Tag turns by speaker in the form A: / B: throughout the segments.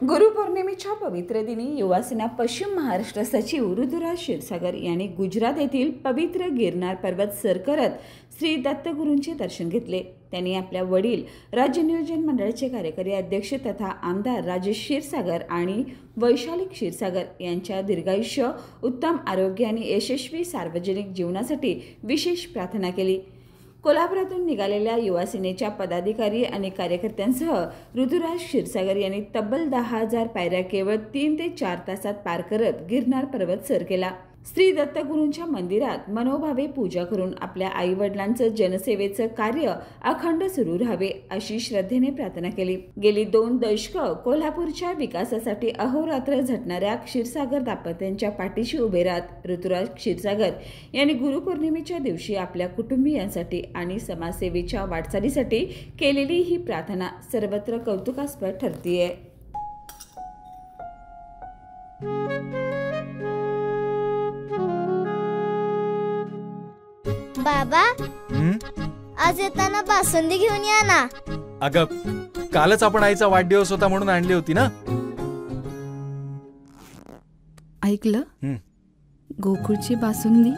A: गुरुपौर्णिमेच्या पवित्र दिनी युवासेना पश्चिम महाराष्ट्र सचिव ऋतुराज क्षीरसागर यांनी गुजरात येथील पवित्र गिरनार पर्वत सर करत श्री दत्तगुरूंचे दर्शन घेतले। त्यांनी आपल्या वडील राज्य नियोजन मंडळाचे कार्यकारी अध्यक्ष तथा आमदार राजेश क्षीरसागर आणि वैशाली क्षीरसागर यांच्या दीर्घायुष्य, उत्तम आरोग्य आणि यशस्वी सार्वजनिक जीवनासाठी विशेष प्रार्थना केली। कोल्हापुरातून निघालेल्या युवासेनेच्या पदाधिकारी आणि कार्यकर्त्यांसह ऋतुराज क्षीरसागर यांनी तब्बल 10,000 पायऱ्या केवळ 3 ते 4 तासात पार करत गिरनार पर्वत सर केला। श्री दत्तगुरूंच्या मंदिरात मनोभावे पूजा करून आपल्या आई-वडिलांचं जनसेवेचं कार्य अखंड सुरू राहावे अशी श्रद्धेने प्रार्थना केली। गेली 2 दशकं कोल्हापूरच्या विकासासाठी अहोरात्र झटणाऱ्या क्षीरसागर दाम्पत्यांच्या पाठीशी उभे राहत ऋतुराज क्षीरसागर यांनी गुरुपौर्णिमेच्या दिवशी आपल्या कुटुंबियांसाठी आणि समाजसेवेच्या वाटचालीसाठी केलेली ही प्रार्थना सर्वत्र कौतुकास्पद ठरतीये।
B: बाबा, आज येताना बासुंदी घेऊन या ना।
C: अगं, कालच आपण आईचा वाढदिवस होता म्हणून आणली होती ना।
D: ऐकलं? गोकुळची बासुंदी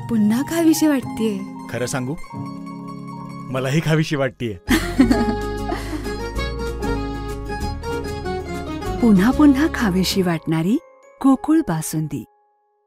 D: पुन्हा खावीशी वाटतेय।
C: खरं सांगू, मलाही खावीशी वाटतेय।
D: पुन्हा पुन्हा खावीशी वाटणारी गोकुळ बासुंदी।